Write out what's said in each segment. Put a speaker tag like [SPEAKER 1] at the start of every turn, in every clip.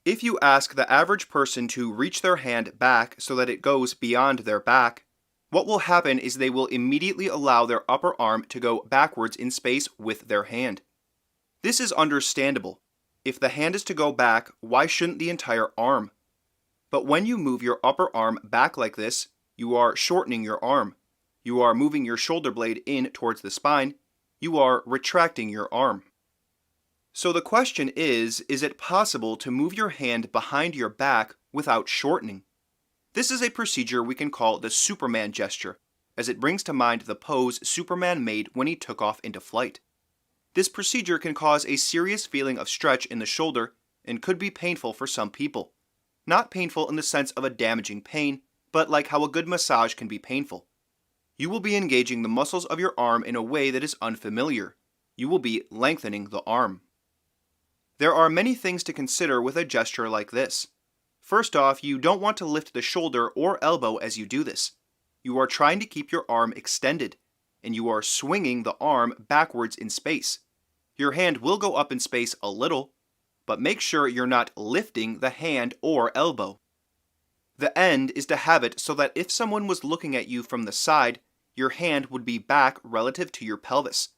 [SPEAKER 1] If you ask the average person to reach their hand back so that it goes beyond their back, what will happen is they will immediately allow their upper arm to go backwards in space with their hand. This is understandable. If the hand is to go back, why shouldn't the entire arm? But when you move your upper arm back like this, you are shortening your arm. You are moving your shoulder blade in towards the spine. You are retracting your arm. So the question is it possible to move your hand behind your back without shortening? This is a procedure we can call the Superman gesture, as it brings to mind the pose Superman made when he took off into flight. This procedure can cause a serious feeling of stretch in the shoulder and could be painful for some people. Not painful in the sense of a damaging pain, but like how a good massage can be painful. You will be engaging the muscles of your arm in a way that is unfamiliar. You will be lengthening the arm. There are many things to consider with a gesture like this. First off, you don't want to lift the shoulder or elbow as you do this. You are trying to keep your arm extended, and you are swinging the arm backwards in space. Your hand will go up in space a little, but make sure you're not lifting the hand or elbow. The end is to have it so that if someone was looking at you from the side, your hand would be back relative to your pelvis.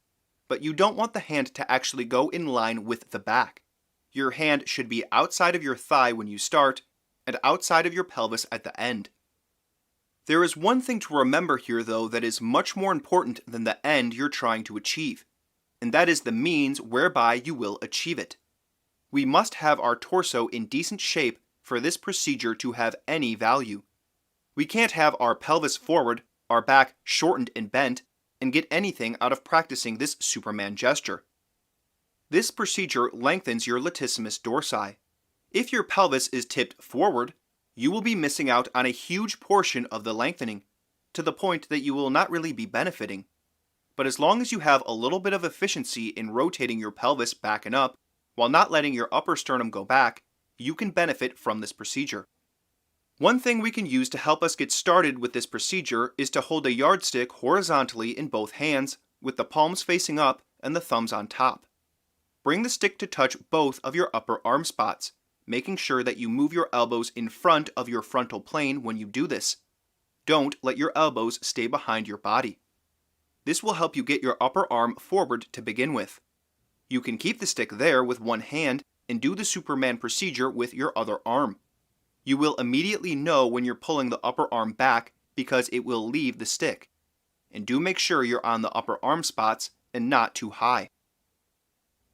[SPEAKER 1] But you don't want the hand to actually go in line with the back. Your hand should be outside of your thigh when you start, and outside of your pelvis at the end. There is one thing to remember here, though, that is much more important than the end you're trying to achieve, and that is the means whereby you will achieve it. We must have our torso in decent shape for this procedure to have any value. We can't have our pelvis forward, our back shortened and bent, and get anything out of practicing this Superman gesture. This procedure lengthens your latissimus dorsi. If your pelvis is tipped forward, you will be missing out on a huge portion of the lengthening, to the point that you will not really be benefiting. But as long as you have a little bit of efficiency in rotating your pelvis back and up, while not letting your upper sternum go back, you can benefit from this procedure. One thing we can use to help us get started with this procedure is to hold a yardstick horizontally in both hands, with the palms facing up and the thumbs on top. Bring the stick to touch both of your upper arm spots, making sure that you move your elbows in front of your frontal plane when you do this. Don't let your elbows stay behind your body. This will help you get your upper arm forward to begin with. You can keep the stick there with one hand and do the Superman procedure with your other arm. You will immediately know when you're pulling the upper arm back because it will leave the stick. And do make sure you're on the upper arm spots and not too high.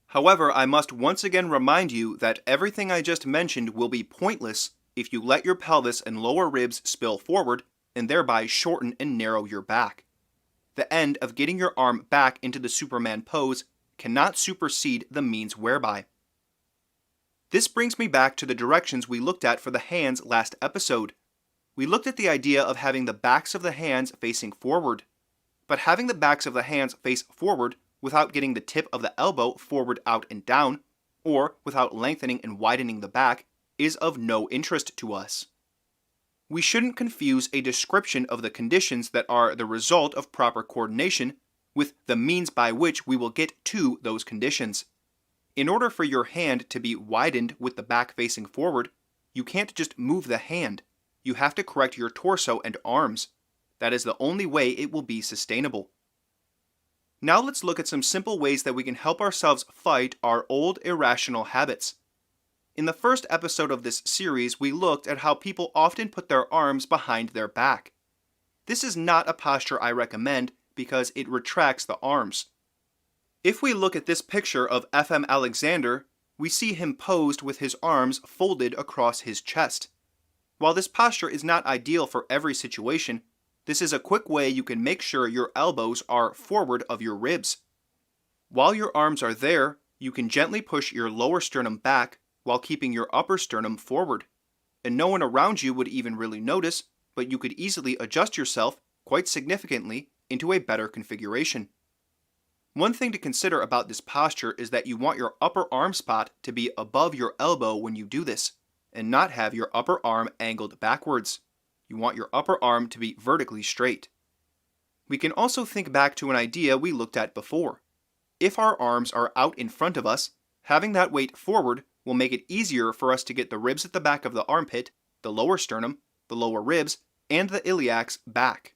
[SPEAKER 1] However, I must once again remind you that everything I just mentioned will be pointless if you let your pelvis and lower ribs spill forward and thereby shorten and narrow your back. The end of getting your arm back into the Superman pose cannot supersede the means whereby. This brings me back to the directions we looked at for the hands last episode. We looked at the idea of having the backs of the hands facing forward. But having the backs of the hands face forward without getting the tip of the elbow forward, out, and down, or without lengthening and widening the back, is of no interest to us. We shouldn't confuse a description of the conditions that are the result of proper coordination with the means by which we will get to those conditions. In order for your hand to be widened with the back facing forward, you can't just move the hand. You have to correct your torso and arms. That is the only way it will be sustainable. Now let's look at some simple ways that we can help ourselves fight our old irrational habits. In the first episode of this series, we looked at how people often put their arms behind their back. This is not a posture I recommend because it retracts the arms. If we look at this picture of F.M. Alexander, we see him posed with his arms folded across his chest. While this posture is not ideal for every situation, this is a quick way you can make sure your elbows are forward of your ribs. While your arms are there, you can gently push your lower sternum back while keeping your upper sternum forward. And no one around you would even really notice, but you could easily adjust yourself quite significantly into a better configuration. One thing to consider about this posture is that you want your upper arm spot to be above your elbow when you do this, and not have your upper arm angled backwards. You want your upper arm to be vertically straight. We can also think back to an idea we looked at before. If our arms are out in front of us, having that weight forward will make it easier for us to get the ribs at the back of the armpit, the lower sternum, the lower ribs, and the iliacs back.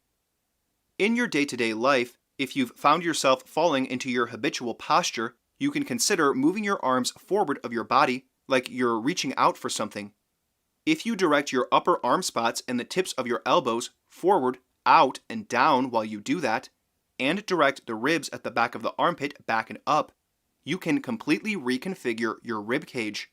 [SPEAKER 1] In your day-to-day life, if you've found yourself falling into your habitual posture, you can consider moving your arms forward of your body like you're reaching out for something. If you direct your upper arm spots and the tips of your elbows forward, out, and down while you do that, and direct the ribs at the back of the armpit back and up, you can completely reconfigure your rib cage.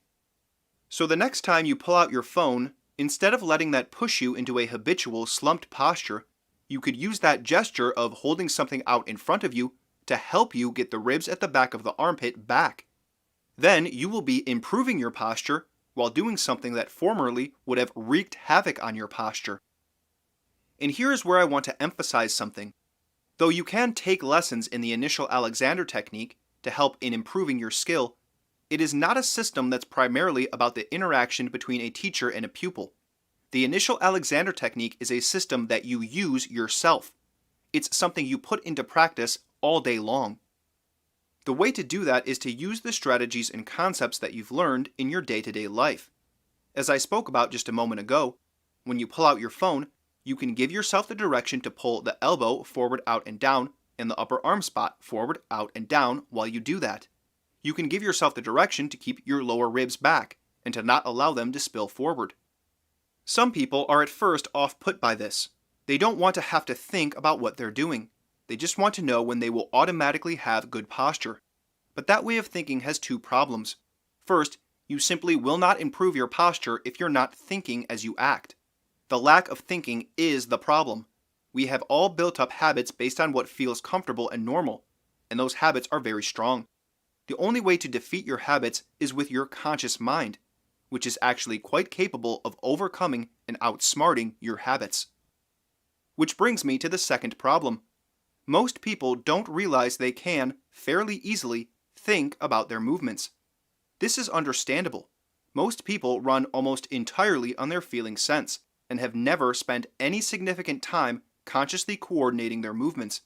[SPEAKER 1] So the next time you pull out your phone, instead of letting that push you into a habitual slumped posture, you could use that gesture of holding something out in front of you to help you get the ribs at the back of the armpit back. Then you will be improving your posture while doing something that formerly would have wreaked havoc on your posture. And here is where I want to emphasize something. Though you can take lessons in the initial Alexander technique to help in improving your skill, it is not a system that's primarily about the interaction between a teacher and a pupil. The initial Alexander technique is a system that you use yourself. It's something you put into practice all day long. The way to do that is to use the strategies and concepts that you've learned in your day-to-day life. As I spoke about just a moment ago, when you pull out your phone, you can give yourself the direction to pull the elbow forward, out, and down, and the upper arm spot forward, out, and down while you do that. You can give yourself the direction to keep your lower ribs back and to not allow them to spill forward. Some people are at first off-put by this. They don't want to have to think about what they're doing. They just want to know when they will automatically have good posture. But that way of thinking has two problems. First, you simply will not improve your posture if you're not thinking as you act. The lack of thinking is the problem. We have all built up habits based on what feels comfortable and normal, and those habits are very strong. The only way to defeat your habits is with your conscious mind, which is actually quite capable of overcoming and outsmarting your habits. Which brings me to the second problem. Most people don't realize they can, fairly easily, think about their movements. This is understandable. Most people run almost entirely on their feeling sense, and have never spent any significant time consciously coordinating their movements.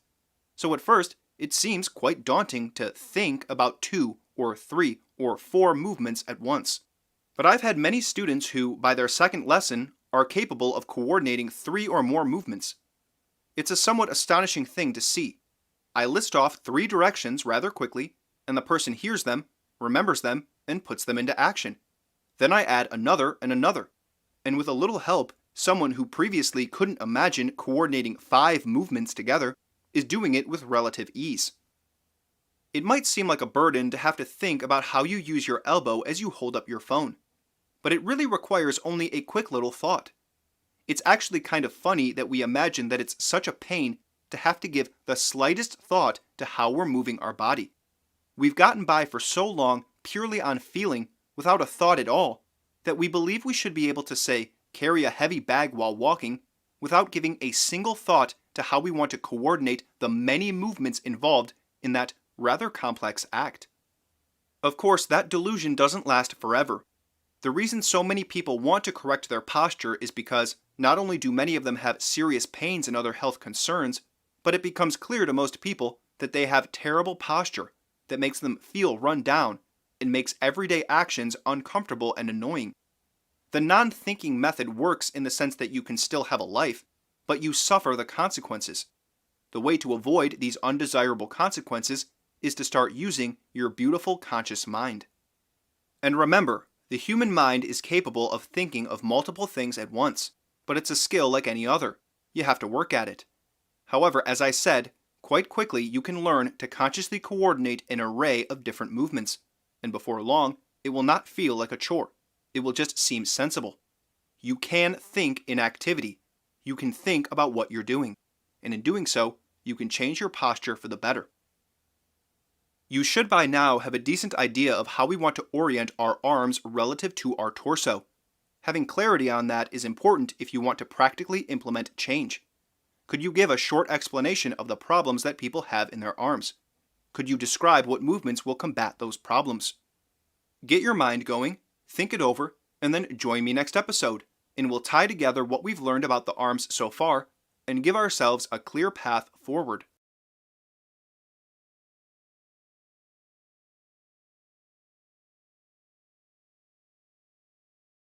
[SPEAKER 1] So at first, it seems quite daunting to think about 2 or 3 or 4 movements at once. But I've had many students who, by their second lesson, are capable of coordinating 3 or more movements. It's a somewhat astonishing thing to see. I list off 3 directions rather quickly, and the person hears them, remembers them, and puts them into action. Then I add another and another. And with a little help, someone who previously couldn't imagine coordinating 5 movements together is doing it with relative ease. It might seem like a burden to have to think about how you use your elbow as you hold up your phone, but it really requires only a quick little thought. It's actually kind of funny that we imagine that it's such a pain to have to give the slightest thought to how we're moving our body. We've gotten by for so long purely on feeling, without a thought at all, that we believe we should be able to say, carry a heavy bag while walking, without giving a single thought to how we want to coordinate the many movements involved in that rather complex act. Of course, that delusion doesn't last forever. The reason so many people want to correct their posture is because not only do many of them have serious pains and other health concerns, but it becomes clear to most people that they have terrible posture that makes them feel run down and makes everyday actions uncomfortable and annoying. The non-thinking method works in the sense that you can still have a life, but you suffer the consequences. The way to avoid these undesirable consequences is to start using your beautiful conscious mind. And remember, the human mind is capable of thinking of multiple things at once, but it's a skill like any other. You have to work at it. However, as I said, quite quickly you can learn to consciously coordinate an array of different movements, and before long, it will not feel like a chore. It will just seem sensible. You can think in activity. You can think about what you're doing, and in doing so, you can change your posture for the better. You should by now have a decent idea of how we want to orient our arms relative to our torso. Having clarity on that is important if you want to practically implement change. Could you give a short explanation of the problems that people have in their arms? Could you describe what movements will combat those problems? Get your mind going, think it over, and then join me next episode, and we'll tie together what we've learned about the arms so far and give ourselves a clear path forward.